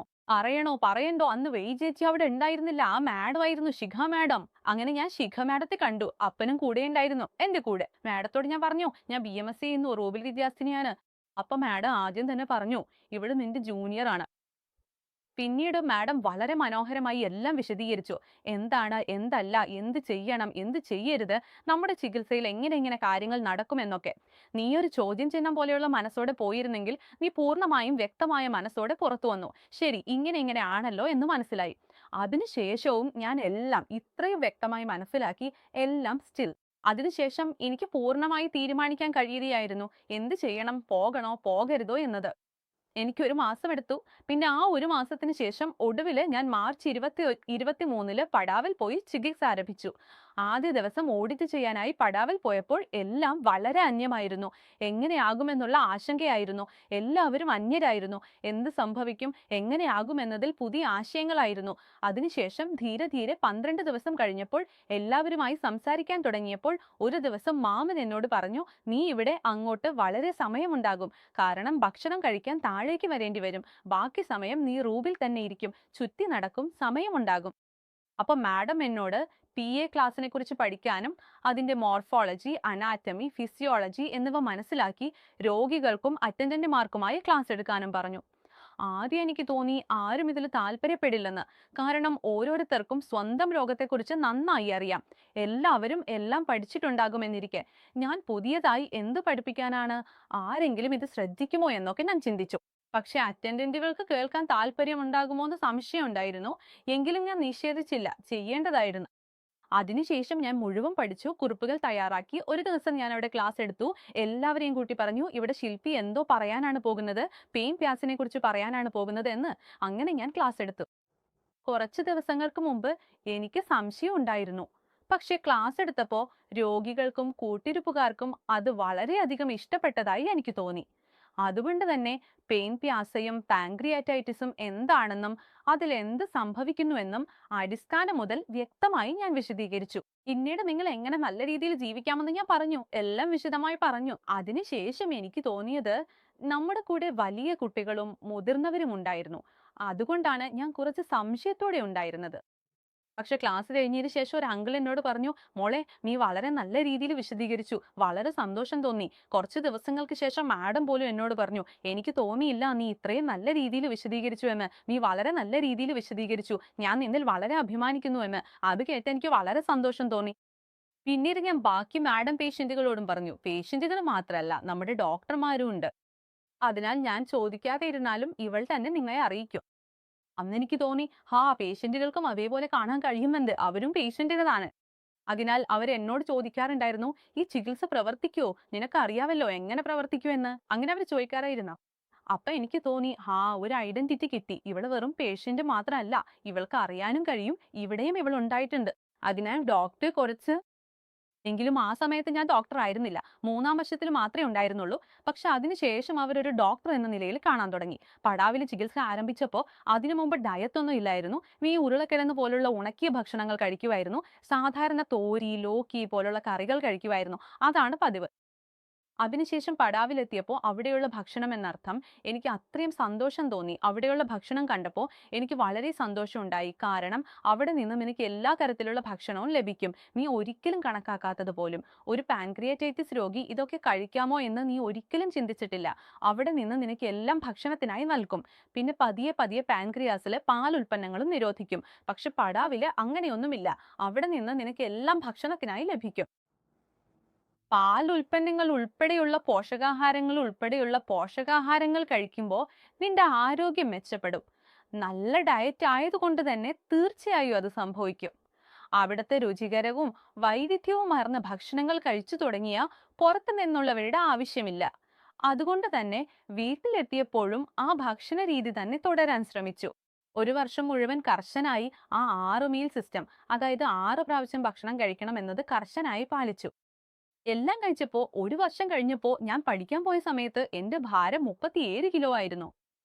പറയണ്ടോ? അന്ന് വേജേച്ചി അവിടെ ഉണ്ടായിരുന്നില്ല. ആ മാഡം ആയിരുന്നു, ശിഖ മാഡം. അങ്ങനെ ഞാൻ ശിഖ മാഡത്തെ കണ്ടു. അപ്പനും കൂടെ ഉണ്ടായിരുന്നു എന്റെ കൂടെ. മാഡത്തോട് ഞാൻ പറഞ്ഞു ഞാൻ BMS ചെയ്യുന്നു, റൂബിൽ വിദ്യാർത്ഥിനിയാണ്. അപ്പൊ മാഡം ആദ്യം തന്നെ പറഞ്ഞു ഇവിടെ നിന്റെ ജൂനിയർ ആണ്. പിന്നീട് മാഡം വളരെ മനോഹരമായി എല്ലാം വിശദീകരിച്ചു. എന്താണ്, എന്തല്ല, എന്ത് ചെയ്യണം, എന്ത് ചെയ്യരുത്, നമ്മുടെ ചികിത്സയിൽ എങ്ങനെ കാര്യങ്ങൾ നടക്കുമെന്നൊക്കെ. നീ ഒരു ചോദ്യം ചിഹ്നം പോലെയുള്ള മനസ്സോടെ പോയിരുന്നെങ്കിൽ നീ പൂർണ്ണമായും വ്യക്തമായ മനസ്സോടെ പുറത്തു വന്നു. ശരി, ഇങ്ങനെ ആണല്ലോ എന്ന് മനസ്സിലായി. അതിനുശേഷവും ഞാൻ എല്ലാം ഇത്രയും വ്യക്തമായി മനസ്സിലാക്കി. എല്ലാം സ്റ്റിൽ. അതിനുശേഷം എനിക്ക് പൂർണ്ണമായി തീരുമാനിക്കാൻ കഴിയുകയായിരുന്നു എന്ത് ചെയ്യണം, പോകണോ പോകരുതോ എന്നത്. എനിക്ക് ഒരു മാസം എടുത്തു. പിന്നെ ആ ഒരു മാസത്തിന് ശേഷം ഒടുവില് ഞാൻ മാർച്ച് 23 പടാവൽ പോയി ചികിത്സ ആരംഭിച്ചു. ആദ്യ ദിവസം ഓഡിറ്റ് ചെയ്യാനായി പടാവൽ പോയപ്പോൾ എല്ലാം വളരെ അന്യമായിരുന്നു. എങ്ങനെയാകുമെന്നുള്ള ആശങ്കയായിരുന്നു. എല്ലാവരും അന്യരായിരുന്നു. എന്ത് സംഭവിക്കും, എങ്ങനെയാകുമെന്നതിൽ പുതിയ ആശയങ്ങളായിരുന്നു. അതിനുശേഷം ധീരെ 12 ദിവസം കഴിഞ്ഞപ്പോൾ എല്ലാവരുമായി സംസാരിക്കാൻ തുടങ്ങിയപ്പോൾ ഒരു ദിവസം മാമൻ എന്നോട് പറഞ്ഞു, നീ ഇവിടെ അങ്ങോട്ട് വളരെ സമയമുണ്ടാകും. കാരണം ഭക്ഷണം കഴിക്കാൻ താഴേക്ക് വരേണ്ടി വരും. ബാക്കി സമയം നീ റൂമിൽ തന്നെ ഇരിക്കും, ചുറ്റി നടക്കും, സമയമുണ്ടാകും. അപ്പൊ മാഡം എന്നോട് PA ക്ലാസ്സിനെ കുറിച്ച് പഠിക്കാനും അതിന്റെ മോർഫോളജി, അനാറ്റമി, ഫിസിയോളജി എന്നിവ മനസ്സിലാക്കി രോഗികൾക്കും അറ്റൻഡന്റുമാർക്കുമായി ക്ലാസ് എടുക്കാനും പറഞ്ഞു. ആദ്യം എനിക്ക് തോന്നി ആരും ഇതിൽ താല്പര്യപ്പെടില്ലെന്ന്. കാരണം ഓരോരുത്തർക്കും സ്വന്തം രോഗത്തെക്കുറിച്ച് നന്നായി അറിയാം. എല്ലാവരും എല്ലാം പഠിച്ചിട്ടുണ്ടാകുമെന്നിരിക്കെ ഞാൻ പുതിയതായി എന്ത് പഠിപ്പിക്കാനാണ്? ആരെങ്കിലും ഇത് ശ്രദ്ധിക്കുമോ എന്നൊക്കെ ഞാൻ ചിന്തിച്ചു. പക്ഷെ അറ്റൻഡന്റുകൾക്ക് കേൾക്കാൻ താല്പര്യം ഉണ്ടാകുമോ എന്ന് സംശയം ഉണ്ടായിരുന്നു. എങ്കിലും ഞാൻ നിഷേധിച്ചില്ല, ചെയ്യേണ്ടതായിരുന്നു. അതിനുശേഷം ഞാൻ മുഴുവൻ പഠിച്ചു, കുറിപ്പുകൾ തയ്യാറാക്കി. ഒരു ദിവസം ഞാൻ അവിടെ ക്ലാസ് എടുത്തു. എല്ലാവരെയും കൂട്ടി പറഞ്ഞു ഇവിടെ ശില്പി എന്തോ പറയാനാണ് പോകുന്നത്, പെയിൻ പ്യാസിനെ കുറിച്ച് പറയാനാണ് പോകുന്നത് എന്ന്. അങ്ങനെ ഞാൻ ക്ലാസ് എടുത്തു. കുറച്ച് ദിവസങ്ങൾക്ക് മുമ്പ് എനിക്ക് സംശയം ഉണ്ടായിരുന്നു. പക്ഷെ ക്ലാസ് എടുത്തപ്പോൾ രോഗികൾക്കും കൂട്ടിരിപ്പുകാർക്കും അത് വളരെയധികം ഇഷ്ടപ്പെട്ടതായി എനിക്ക് തോന്നി. അതുകൊണ്ട് തന്നെ പെയിൻ പ്യാസയും പാൻക്രിയാറ്റൈറ്റിസും എന്താണെന്നും അതിൽ എന്ത് സംഭവിക്കുന്നുവെന്നും അടിസ്ഥാനം മുതൽ വ്യക്തമായി ഞാൻ വിശദീകരിച്ചു. പിന്നീട് നിങ്ങൾ എങ്ങനെ നല്ല രീതിയിൽ ജീവിക്കാമെന്ന് ഞാൻ പറഞ്ഞു, എല്ലാം വിശദമായി പറഞ്ഞു. അതിനുശേഷം എനിക്ക് തോന്നിയത് നമ്മുടെ കൂടെ വലിയ കുട്ടികളും മുതിർന്നവരും ഉണ്ടായിരുന്നു. അതുകൊണ്ടാണ് ഞാൻ കുറച്ച് സംശയത്തോടെ ഉണ്ടായിരുന്നത്. പക്ഷെ ക്ലാസ് കഴിഞ്ഞതിന് ശേഷം ഒരു അങ്കിൾ എന്നോട് പറഞ്ഞു, മോളെ നീ വളരെ നല്ല രീതിയിൽ വിശദീകരിച്ചു, വളരെ സന്തോഷം തോന്നി. കുറച്ച് ദിവസങ്ങൾക്ക് ശേഷം മാഡം പോലും എന്നോട് പറഞ്ഞു, എനിക്ക് തോന്നിയില്ല നീ ഇത്രയും നല്ല രീതിയിൽ വിശദീകരിച്ചു എന്ന്. നീ വളരെ നല്ല രീതിയിൽ വിശദീകരിച്ചു, ഞാൻ നിന്നിൽ വളരെ അഭിമാനിക്കുന്നു എന്ന്. അത് കേട്ട് എനിക്ക് വളരെ സന്തോഷം തോന്നി. പിന്നീട് ഞാൻ ബാക്കി മാഡം പേഷ്യന്റുകളോടും പറഞ്ഞു, പേഷ്യന്റുകൾ മാത്രമല്ല നമ്മുടെ ഡോക്ടർമാരും ഉണ്ട്. അതിനാൽ ഞാൻ ചോദിക്കാതെ ഇരുന്നാലും ഇവൾ തന്നെ നിങ്ങളെ അറിയിക്കും. അന്ന് എനിക്ക് തോന്നി പേഷ്യന്റുകൾക്കും അതേപോലെ കാണാൻ കഴിയുന്നുണ്ട്, അവരും പേഷ്യന്റുകളാണ്. അതിനാൽ അവർ എന്നോട് ചോദിക്കാറുണ്ടായിരുന്നു, ഈ ചികിത്സ പ്രവർത്തിക്കുവോ, നിനക്ക് അറിയാവല്ലോ എങ്ങനെ പ്രവർത്തിക്കൂ എന്ന്. അങ്ങനെ അവർ ചോദിക്കാറായിരുന്നു. അപ്പൊ എനിക്ക് തോന്നി ഒരു ഐഡന്റിറ്റി കിട്ടി. ഇവള് വെറും പേഷ്യന്റ് മാത്രമല്ല, ഇവൾക്ക് അറിയാനും കഴിയും ഇവിടെയും ഇവൾ ഉണ്ടായിട്ടുണ്ട്. അതിനാൽ ഡോക്ടർ കുറച്ച് എങ്കിലും ആ സമയത്ത് ഞാൻ ഡോക്ടർ ആയിരുന്നില്ല. 3-ാം വർഷത്തിൽ മാത്രമേ ഉണ്ടായിരുന്നുള്ളൂ. പക്ഷെ അതിനുശേഷം അവരൊരു ഡോക്ടർ എന്ന നിലയിൽ കാണാൻ തുടങ്ങി. പടാവിലെ ചികിത്സ ആരംഭിച്ചപ്പോൾ അതിനു മുമ്പ് ഡയറ്റ് ഒന്നും ഇല്ലായിരുന്നു. ഈ ഉരുളക്കിഴങ്ങ് പോലുള്ള ഉണക്കിയ ഭക്ഷണങ്ങൾ കഴിക്കുമായിരുന്നു. സാധാരണ തോരി, ലോക്കി പോലുള്ള കറികൾ കഴിക്കുമായിരുന്നു. അതാണ് പതിവ്. അതിനുശേഷം പടാവിലെത്തിയപ്പോൾ അവിടെയുള്ള ഭക്ഷണം എന്നർത്ഥം എനിക്ക് അത്രയും സന്തോഷം തോന്നി. അവിടെയുള്ള ഭക്ഷണം കണ്ടപ്പോൾ എനിക്ക് വളരെ സന്തോഷമുണ്ടായി. കാരണം അവിടെ നിന്നും എനിക്ക് എല്ലാ തരത്തിലുള്ള ഭക്ഷണവും ലഭിക്കും. നീ ഒരിക്കലും കണക്കാക്കാത്തത് പോലും. ഒരു പാൻക്രിയാറ്റൈറ്റിസ് രോഗി ഇതൊക്കെ കഴിക്കാമോ എന്ന് നീ ഒരിക്കലും ചിന്തിച്ചിട്ടില്ല. അവിടെ നിന്ന് നിനക്ക് എല്ലാം ഭക്ഷണത്തിനായി നൽകും. പിന്നെ പതിയെ പതിയെ പാൻക്രിയാസില് പാൽ ഉൽപ്പന്നങ്ങളും നിരോധിക്കും. പക്ഷെ പടാവില് അങ്ങനെയൊന്നുമില്ല. അവിടെ നിന്ന് നിനക്ക് എല്ലാം ഭക്ഷണത്തിനായി ലഭിക്കും. പാൽ ഉൽപ്പന്നങ്ങൾ ഉൾപ്പെടെയുള്ള പോഷകാഹാരങ്ങൾ കഴിക്കുമ്പോൾ നിന്റെ ആരോഗ്യം മെച്ചപ്പെടും. നല്ല ഡയറ്റ് ആയതുകൊണ്ട് തന്നെ തീർച്ചയായും അത് സംഭവിക്കും. അവിടുത്തെ രുചികരവും വൈവിധ്യവുമാർന്ന ഭക്ഷണങ്ങൾ കഴിച്ചു തുടങ്ങിയ പുറത്തു നിന്നുള്ളവരുടെ ആവശ്യമില്ല. അതുകൊണ്ട് തന്നെ വീട്ടിലെത്തിയപ്പോഴും ആ ഭക്ഷണ രീതി തന്നെ തുടരാൻ ശ്രമിച്ചു. ഒരു വർഷം മുഴുവൻ കർശനായി ആ 6 മീൽ സിസ്റ്റം, അതായത് 6 പ്രാവശ്യം ഭക്ഷണം കഴിക്കണം എന്നത് കർശനായി പാലിച്ചു. എല്ലാം കഴിച്ചപ്പോ ഒരു വർഷം കഴിഞ്ഞപ്പോ ഞാൻ പഠിക്കാൻ പോയ സമയത്ത് എന്റെ ഭാരം 37 കിലോ ആയിരുന്നു.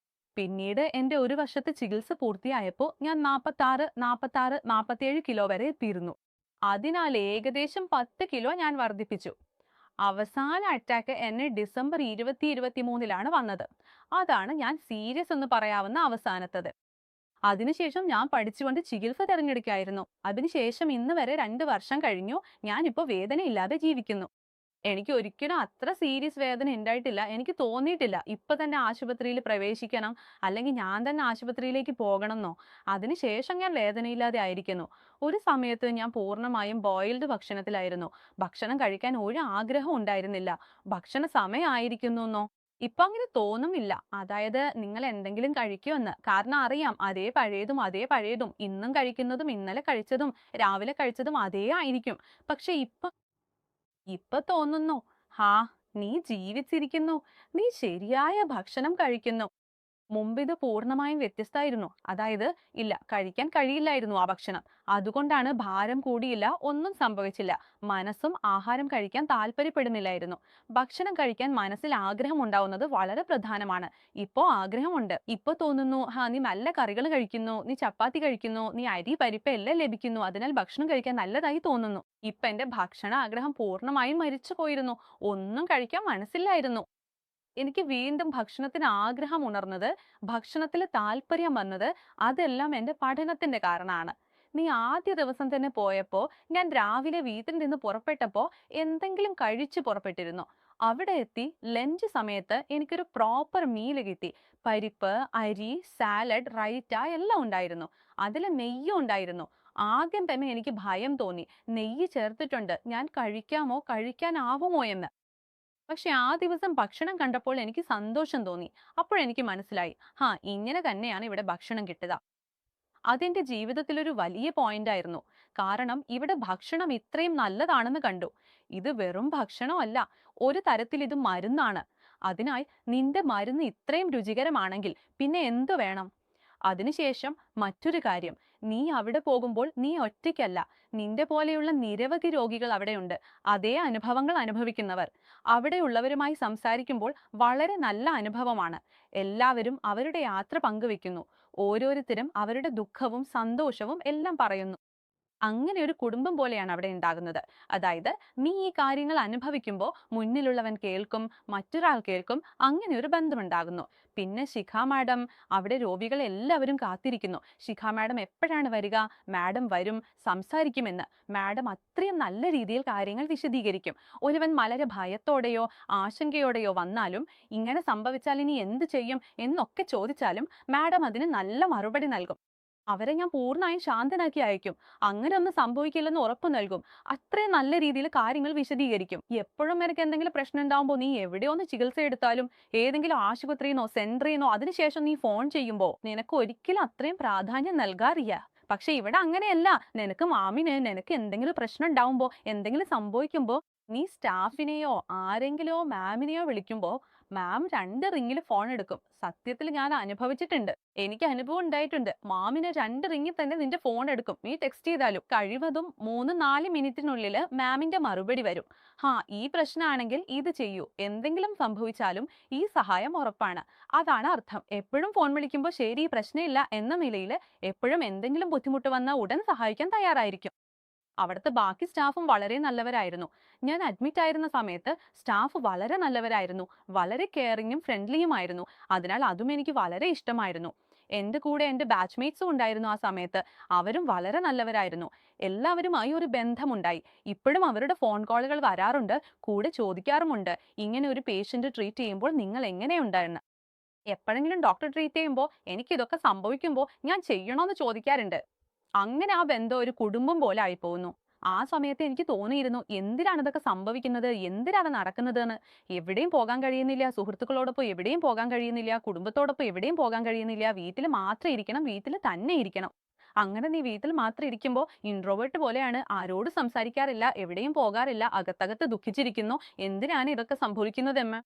പിന്നീട് എന്റെ ഒരു വർഷത്തെ ചികിത്സ പൂർത്തിയായപ്പോ ഞാൻ 47 കിലോ വരെ എത്തിയിരുന്നു. അതിനാൽ ഏകദേശം 10 കിലോ ഞാൻ വർദ്ധിപ്പിച്ചു. അവസാന അറ്റാക്ക് എന്നെ ഡിസംബർ 2023 വന്നത്. അതാണ് ഞാൻ സീരിയസ് എന്ന് പറയാവുന്ന അവസാനത്തത്. അതിനുശേഷം ഞാൻ പഠിച്ചുകൊണ്ട് ചികിത്സ തിരഞ്ഞെടുക്കായിരുന്നു. അതിനുശേഷം ഇന്ന് വരെ 2 വർഷം കഴിഞ്ഞു. ഞാനിപ്പോ വേദനയില്ലാതെ ജീവിക്കുന്നു. എനിക്ക് ഒരിക്കലും അത്ര സീരിയസ് വേദന ഉണ്ടായിട്ടില്ല. എനിക്ക് തോന്നിയിട്ടില്ല ഇപ്പൊ തന്നെ ആശുപത്രിയിൽ പ്രവേശിക്കണം, അല്ലെങ്കിൽ ഞാൻ തന്നെ ആശുപത്രിയിലേക്ക് പോകണമെന്നോ. അതിനുശേഷം ഞാൻ വേദനയില്ലാതെ ആയിരിക്കുന്നു. ഒരു സമയത്ത് ഞാൻ പൂർണ്ണമായും ബോയിൽഡ് ഭക്ഷണത്തിലായിരുന്നു. ഭക്ഷണം കഴിക്കാൻ ഒരു ആഗ്രഹവും ഉണ്ടായിരുന്നില്ല. ഭക്ഷണ സമയമായിരിക്കുന്നുവെന്നോ ഇപ്പൊ അങ്ങനെ തോന്നുമില്ല. അതായത് നിങ്ങൾ എന്തെങ്കിലും കഴിക്കുമെന്ന്. കാരണം അറിയാം അതേ പഴയതും ഇന്നും കഴിക്കുന്നതും ഇന്നലെ കഴിച്ചതും രാവിലെ കഴിച്ചതും അതേ ആയിരിക്കും. പക്ഷെ ഇപ്പൊ തോന്നുന്നു, ഹാ, നീ ജീവിച്ചിരിക്കുന്നു, നീ ശരിയായ ഭക്ഷണം കഴിക്കുന്നു. മുമ്പ് ഇത് പൂർണ്ണമായും വ്യത്യസ്തമായിരുന്നു. അതായത് ഇല്ല, കഴിക്കാൻ കഴിയില്ലായിരുന്നു ആ ഭക്ഷണം. അതുകൊണ്ടാണ് ഭാരം കൂടിയില്ല, ഒന്നും സംഭവിച്ചില്ല. മനസ്സും ആഹാരം കഴിക്കാൻ താല്പര്യപ്പെടുന്നില്ലായിരുന്നു. ഭക്ഷണം കഴിക്കാൻ മനസ്സിൽ ആഗ്രഹം ഉണ്ടാവുന്നത് വളരെ പ്രധാനമാണ്. ഇപ്പോ ആഗ്രഹമുണ്ട്. ഇപ്പൊ തോന്നുന്നു, നീ നല്ല കറികൾ കഴിക്കുന്നു, നീ ചപ്പാത്തി കഴിക്കുന്നു, നീ അരി പരിപ്പ് എല്ലാം ലഭിക്കുന്നു, അതിനാൽ ഭക്ഷണം കഴിക്കാൻ നല്ലതായി തോന്നുന്നു. ഇപ്പൊ എന്റെ ഭക്ഷണ ആഗ്രഹം പൂർണ്ണമായും മരിച്ചു പോയിരുന്നു. ഒന്നും കഴിക്കാൻ മനസ്സില്ലായിരുന്നു. എനിക്ക് വീണ്ടും ഭക്ഷണത്തിന് ആഗ്രഹം ഉണർന്നത്, ഭക്ഷണത്തിൽ താല്പര്യം വന്നത്, അതെല്ലാം എൻ്റെ പഠനത്തിന്റെ കാരണമാണ്. നീ ആദ്യ ദിവസം തന്നെ പോയപ്പോ ഞാൻ രാവിലെ വീട്ടിൽ നിന്ന് പുറപ്പെട്ടപ്പോ എന്തെങ്കിലും കഴിച്ചു പുറപ്പെട്ടിരുന്നു. അവിടെ എത്തി ലഞ്ച് സമയത്ത് എനിക്കൊരു പ്രോപ്പർ മീൽ കിട്ടി. പരിപ്പ്, അരി, സാലഡ്, റൈറ്റ എല്ലാം ഉണ്ടായിരുന്നു. അതിൽ നെയ്യും ഉണ്ടായിരുന്നു. ആദ്യം തന്നെ എനിക്ക് ഭയം തോന്നി. നെയ്യ് ചേർത്തിട്ടുണ്ട്, ഞാൻ കഴിക്കാമോ കഴിക്കാനാവുമോ എന്ന്. പക്ഷെ ആ ദിവസം ഭക്ഷണം കണ്ടപ്പോൾ എനിക്ക് സന്തോഷം തോന്നി. അപ്പോഴെനിക്ക് മനസ്സിലായി, ഇങ്ങനെ തന്നെയാണ് ഇവിടെ ഭക്ഷണം കിട്ടുക. അതെന്റെ ജീവിതത്തിൽ ഒരു വലിയ പോയിന്റ് ആയിരുന്നു. കാരണം ഇവിടെ ഭക്ഷണം ഇത്രയും നല്ലതാണെന്ന് കണ്ടു. ഇത് വെറും ഭക്ഷണമല്ല, ഒരു തരത്തിൽ ഇത് മരുന്നാണ്. അതിനാൽ നിന്റെ മരുന്ന് ഇത്രയും രുചികരമാണെങ്കിൽ പിന്നെ എന്തു വേണം? അതിനുശേഷം മറ്റൊരു കാര്യം, നീ അവിടെ പോകുമ്പോൾ നീ ഒറ്റയ്ക്കല്ല. നിന്റെ പോലെയുള്ള നിരവധി രോഗികൾ അവിടെയുണ്ട്, അതേ അനുഭവങ്ങൾ അനുഭവിക്കുന്നവർ. അവിടെയുള്ളവരുമായി സംസാരിക്കുമ്പോൾ വളരെ നല്ല അനുഭവമാണ്. എല്ലാവരും അവരുടെ യാത്ര പങ്കുവെക്കുന്നു. ഓരോരുത്തരും അവരുടെ ദുഃഖവും സന്തോഷവും എല്ലാം പറയുന്നു. അങ്ങനെ ഒരു കുടുംബം പോലെയാണ് അവിടെ ഉണ്ടാകുന്നത്. അതായത് നീ ഈ കാര്യങ്ങൾ അനുഭവിക്കുമ്പോൾ മുന്നിലുള്ളവൻ കേൾക്കും, മറ്റൊരാൾ കേൾക്കും, അങ്ങനെ ഒരു ബന്ധമുണ്ടാകുന്നു. പിന്നെ ശിഖ മാഡം, അവിടെ രോഗികൾ എല്ലാവരും കാത്തിരിക്കുന്നു. ശിഖ മാഡം എപ്പോഴാണ് വരിക? മാഡം വരും, സംസാരിക്കുമെന്ന്. മാഡം അത്രയും നല്ല രീതിയിൽ കാര്യങ്ങൾ വിശദീകരിക്കും. ഒരുവൻ വളരെ ഭയത്തോടെയോ ആശങ്കയോടെയോ വന്നാലും, ഇങ്ങനെ സംഭവിച്ചാൽ ഇനി എന്ത് ചെയ്യും എന്നൊക്കെ ചോദിച്ചാലും മാഡം അതിന് നല്ല മറുപടി നൽകും. അവരെ ഞാൻ പൂർണ്ണമായും ശാന്തനാക്കി അയക്കും. അങ്ങനെ ഒന്നും സംഭവിക്കില്ലെന്ന് ഉറപ്പു നൽകും. അത്രയും നല്ല രീതിയിൽ കാര്യങ്ങൾ വിശദീകരിക്കും. എപ്പോഴും നിനക്ക് എന്തെങ്കിലും പ്രശ്നം ഉണ്ടാവുമ്പോൾ നീ എവിടെയൊന്ന് ചികിത്സ എടുത്താലും, ഏതെങ്കിലും ആശുപത്രിന്നോ സെന്ററിന്നോ അതിനുശേഷം നീ ഫോൺ ചെയ്യുമ്പോൾ നിനക്ക് ഒരിക്കലും അത്രയും പ്രാധാന്യം നൽകാറില്ല. പക്ഷെ ഇവിടെ അങ്ങനെയല്ല. നിനക്ക് എന്തെങ്കിലും പ്രശ്നം ഉണ്ടാവുമ്പോ, എന്തെങ്കിലും സംഭവിക്കുമ്പോ നീ സ്റ്റാഫിനെയോ ആരെങ്കിലോ മാമിനെയോ വിളിക്കുമ്പോ മാം 2 റിങ്ങിൽ ഫോൺ എടുക്കും. സത്യത്തിൽ ഞാൻ അനുഭവിച്ചിട്ടുണ്ട്. എനിക്ക് അനുഭവം ഉണ്ടായിട്ടുണ്ട്. മാമിന് 2 റിങ്ങിൽ തന്നെ നിന്റെ ഫോൺ എടുക്കും. നീ ടെക്സ്റ്റ് ചെയ്താലും. കഴിവതും 3-4 മിനിറ്റിനുള്ളിൽ മാമിന്റെ മറുപടി വരും. ഈ പ്രശ്നമാണെങ്കിൽ ഇത് ചെയ്യൂ. എന്തെങ്കിലും സംഭവിച്ചാലും ഈ സഹായം ഉറപ്പാണ്. അതാണ് അർത്ഥം. എപ്പോഴും ഫോൺ വിളിക്കുമ്പോൾ ശരി പ്രശ്നമില്ല എന്ന നിലയിൽ എപ്പോഴും എന്തെങ്കിലും ബുദ്ധിമുട്ട് വന്നാൽ ഉടൻ സഹായിക്കാൻ തയ്യാറായിരിക്കും. അവിടുത്തെ ബാക്കി സ്റ്റാഫും വളരെ നല്ലവരായിരുന്നു. ഞാൻ അഡ്മിറ്റ് ആയിരുന്ന സമയത്ത് സ്റ്റാഫ് വളരെ നല്ലവരായിരുന്നു. വളരെ കെയറിങ്ങും ഫ്രണ്ട്ലിയുമായിരുന്നു. അതിനാൽ അതും എനിക്ക് വളരെ ഇഷ്ടമായിരുന്നു. എൻ്റെ കൂടെ എൻ്റെ ബാച്ച്മേറ്റ്സും ഉണ്ടായിരുന്നു ആ സമയത്ത്. അവരും വളരെ നല്ലവരായിരുന്നു. എല്ലാവരുമായി ഒരു ബന്ധമുണ്ടായി. ഇപ്പോഴും അവരുടെ ഫോൺ കോളുകൾ വരാറുണ്ട്. കൂടെ ചോദിക്കാറുമുണ്ട്, ഇങ്ങനെ ഒരു പേഷ്യന്റ് ട്രീറ്റ് ചെയ്യുമ്പോൾ നിങ്ങൾ എങ്ങനെയുണ്ടായിരുന്നു. എപ്പോഴെങ്കിലും ഡോക്ടർ ട്രീറ്റ് ചെയ്യുമ്പോൾ എനിക്കിതൊക്കെ സംഭവിക്കുമ്പോൾ ഞാൻ ചെയ്യണോന്ന് ചോദിക്കാറുണ്ട്. അങ്ങനെ ആ ബന്ധം ഒരു കുടുംബം പോലെ ആയി പോകുന്നു. ആ സമയത്ത് എനിക്ക് തോന്നിയിരുന്നു, എന്തിനാണ് ഇതൊക്കെ സംഭവിക്കുന്നത്, എന്തിനാണ് നടക്കുന്നത് എന്ന്. എവിടെയും പോകാൻ കഴിയുന്നില്ല, സുഹൃത്തുക്കളോടൊപ്പം എവിടെയും പോകാൻ കഴിയുന്നില്ല, കുടുംബത്തോടൊപ്പം എവിടെയും പോകാൻ കഴിയുന്നില്ല. വീട്ടിൽ മാത്രം ഇരിക്കണം, വീട്ടിൽ തന്നെ ഇരിക്കണം. അങ്ങനെ നീ വീട്ടിൽ മാത്രം ഇരിക്കുമ്പോൾ ഇൻട്രോവേർട്ട് പോലെയാണ്, ആരോടും സംസാരിക്കാറില്ല, എവിടെയും പോകാറില്ല, അകത്തകത്ത് ദുഃഖിച്ചിരിക്കുന്നു. എന്തിനാണ് ഇതൊക്കെ സംഭവിക്കുന്നതെന്ന്.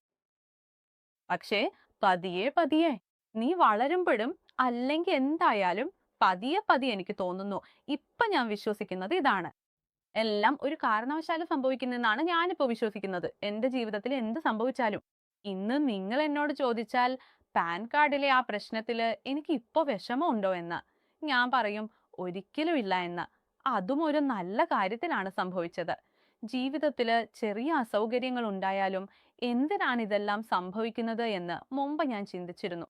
പക്ഷേ പതിയെ പതിയെ നീ വളരുമ്പോഴും, അല്ലെങ്കിൽ എന്തായാലും പതിയെ പതിയെ എനിക്ക് തോന്നുന്നു, ഇപ്പൊ ഞാൻ വിശ്വസിക്കുന്നത് ഇതാണ്. എല്ലാം ഒരു കാരണവശാലും സംഭവിക്കുന്നെന്നാണ് ഞാനിപ്പോ വിശ്വസിക്കുന്നത്. എന്റെ ജീവിതത്തിൽ എന്ത് സംഭവിച്ചാലും. ഇന്ന് നിങ്ങൾ എന്നോട് ചോദിച്ചാൽ പാൻ കാർഡിലെ ആ പ്രശ്നത്തില് എനിക്ക് ഇപ്പൊ വിഷമമുണ്ടോ എന്ന്, ഞാൻ പറയും ഒരിക്കലും ഇല്ല എന്ന്. അതും ഒരു നല്ല കാര്യത്തിനാണ് സംഭവിച്ചത്. ജീവിതത്തില് ചെറിയ അസൗകര്യങ്ങൾ ഉണ്ടായാലും എന്തിനാണ് ഇതെല്ലാം സംഭവിക്കുന്നത് എന്ന് മുമ്പ് ഞാൻ ചിന്തിച്ചിരുന്നു.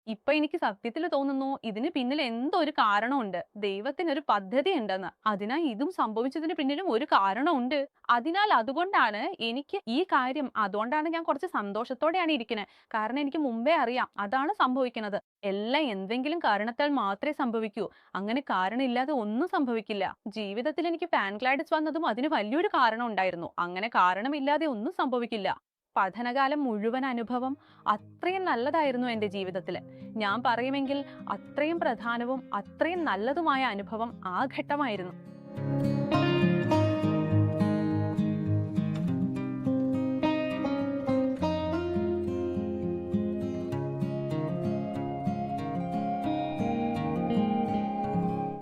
ഇപ്പൊ എനിക്ക് സത്യത്തിൽ തോന്നുന്നു, ഇതിന് പിന്നിൽ എന്തോ ഒരു കാരണമുണ്ട്. ദൈവത്തിനൊരു പദ്ധതി ഉണ്ടെന്ന്. അതിനാൽ ഇതും സംഭവിച്ചതിന് പിന്നിലും ഒരു കാരണമുണ്ട്. അതിനാൽ അതുകൊണ്ടാണ് എനിക്ക് ഈ കാര്യം, അതുകൊണ്ടാണ് ഞാൻ കുറച്ച് സന്തോഷത്തോടെയാണ് ഇരിക്കുന്നത്. കാരണം എനിക്ക് മുമ്പേ അറിയാം അതാണ് സംഭവിക്കുന്നത്. എല്ലാം എന്തെങ്കിലും കാരണത്താൽ മാത്രമേ സംഭവിക്കൂ. അങ്ങനെ കാരണമില്ലാതെ ഒന്നും സംഭവിക്കില്ല. ജീവിതത്തിൽ എനിക്ക് പാൻക്ലൈറ്റിസ് വന്നതും അതിന് വലിയൊരു കാരണം ഉണ്ടായിരുന്നു. അങ്ങനെ കാരണമില്ലാതെ ഒന്നും സംഭവിക്കില്ല. പഠനകാലം മുഴുവൻ അനുഭവം അത്രയും നല്ലതായിരുന്നു എൻ്റെ ജീവിതത്തിൽ. ഞാൻ പറയുമെങ്കിൽ അത്രയും പ്രധാനവും അത്രയും നല്ലതുമായ അനുഭവം ആ ഘട്ടമായിരുന്നു.